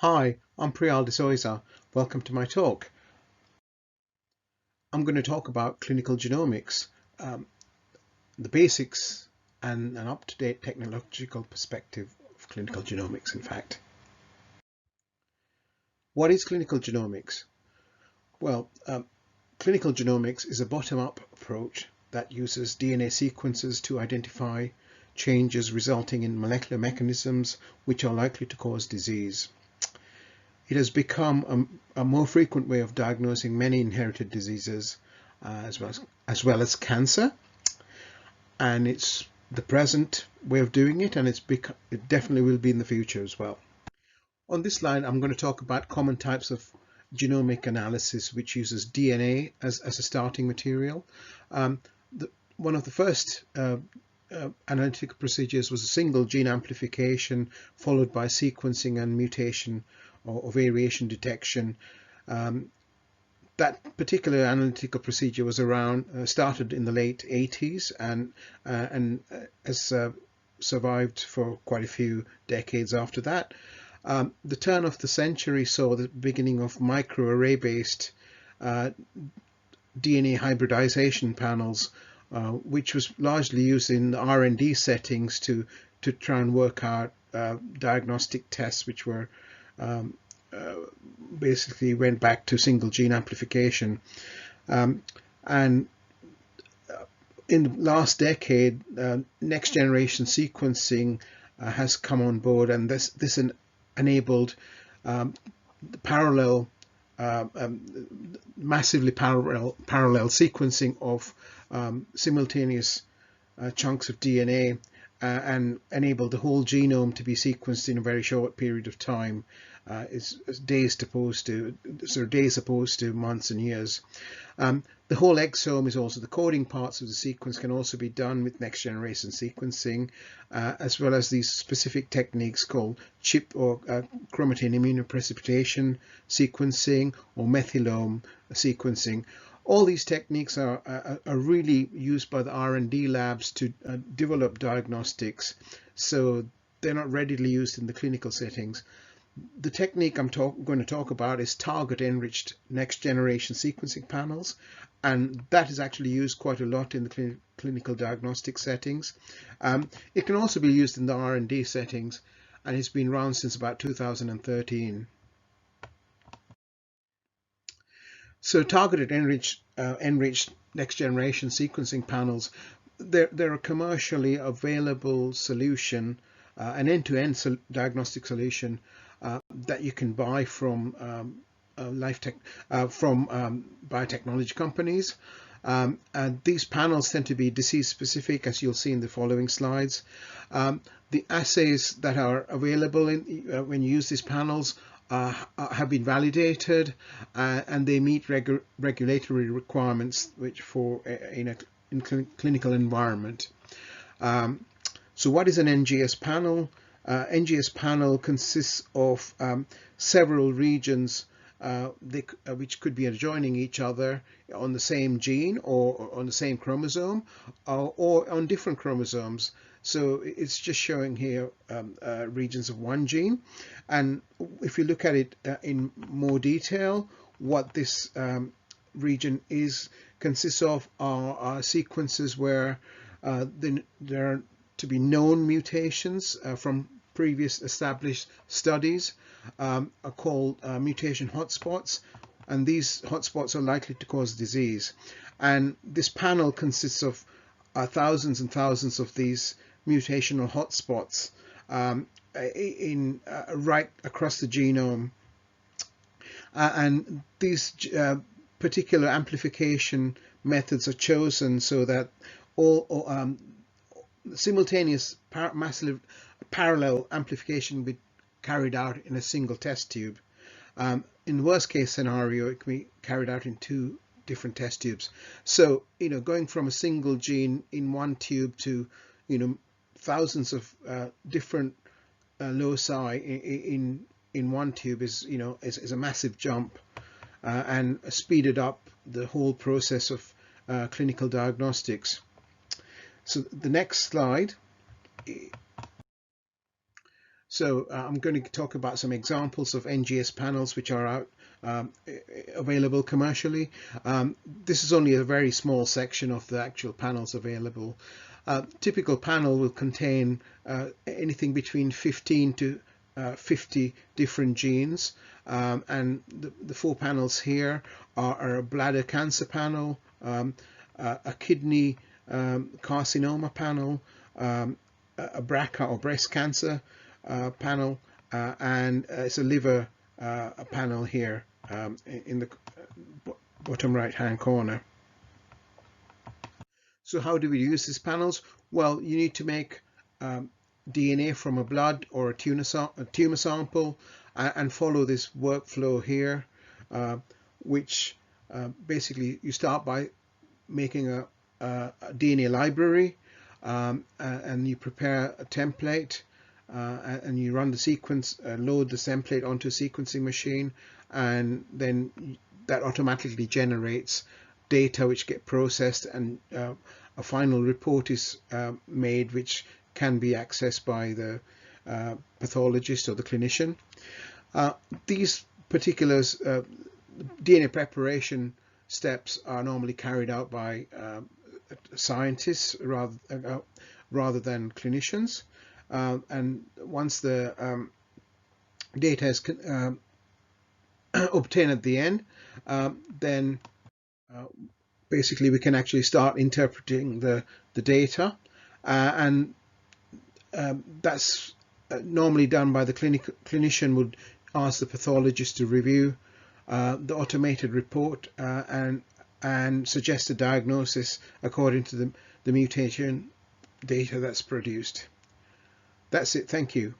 Hi, I'm PRIYAL ZOYSA. Welcome to my talk. I'm going to talk about clinical genomics, the basics and an up-to-date technological perspective of clinical genomics, in fact. What is clinical genomics? Well, clinical genomics is a bottom-up approach that uses DNA sequences to identify changes resulting in molecular mechanisms which are likely to cause disease. It has become a more frequent way of diagnosing many inherited diseases as well as cancer, and it's the present way of doing it, and it definitely will be in the future as well. On this slide, I'm going to talk about common types of genomic analysis which uses DNA as a starting material. One of the first analytical procedures was a single gene amplification followed by sequencing and mutation or variation detection. That particular analytical procedure was started in the late 80s and has survived for quite a few decades after that. The turn of the century saw the beginning of microarray based DNA hybridization panels, which was largely used in R&D settings to try and work out diagnostic tests which were basically went back to single gene amplification. And in the last decade, next generation sequencing has come on board, and this enabled massively parallel sequencing of simultaneous chunks of DNA and enabled the whole genome to be sequenced in a very short period of time. It's days opposed to months and years. The whole exome is also the coding parts of the sequence can also be done with next generation sequencing, as well as these specific techniques called chip or chromatin immunoprecipitation sequencing or methylome sequencing. All these techniques are really used by the R&D labs to develop diagnostics, so they're not readily used in the clinical settings. The technique I'm going to talk about is target-enriched next-generation sequencing panels, and that is actually used quite a lot in the clinical diagnostic settings. It can also be used in the R&D settings, and it's been around since about 2013. So targeted enriched next-generation sequencing panels, they're a commercially available solution, an end-to-end diagnostic solution that you can buy from biotechnology companies. And these panels tend to be disease-specific, as you'll see in the following slides. The assays that are available when you use these panels have been validated, and they meet regulatory requirements in clinical environment. So what is an NGS panel? NGS panel consists of several regions which could be adjoining each other on the same gene or on the same chromosome or on different chromosomes. So it's just showing here regions of one gene. And if you look at it in more detail, what this region consists of are sequences where there are to be known mutations from previous established studies, are called mutation hotspots, and these hotspots are likely to cause disease. And this panel consists of thousands and thousands of these mutational hotspots right across the genome, and these particular amplification methods are chosen so that all simultaneous massive parallel amplification will be carried out in a single test tube. In the worst case scenario, it can be carried out in two different test tubes. So, going from a single gene in one tube to, thousands of different loci in one tube is a massive jump, and speeded up the whole process of clinical diagnostics. So the next slide. So I'm going to talk about some examples of NGS panels which are out available commercially. This is only a very small section of the actual panels available. Typical panel will contain anything between 15 to 50 different genes, and the four panels here are a bladder cancer panel, a kidney carcinoma panel, a BRCA or breast cancer panel, and it's a liver a panel here in the bottom right hand corner. So how do we use these panels? Well, you need to make DNA from a blood or a tumor sample and follow this workflow here, which basically you start by making a DNA library, and you prepare a template, and you run the sequence, load the template onto a sequencing machine, and then that automatically generates data which get processed, and a final report is made which can be accessed by the pathologist or the clinician. These particular DNA preparation steps are normally carried out by scientists rather than clinicians, and once the data is obtained at the end, then basically we can actually start interpreting the data, and that's normally done by the clinician would ask the pathologist to review the automated report and suggest a diagnosis according to the mutation data that's produced. That's it. Thank you.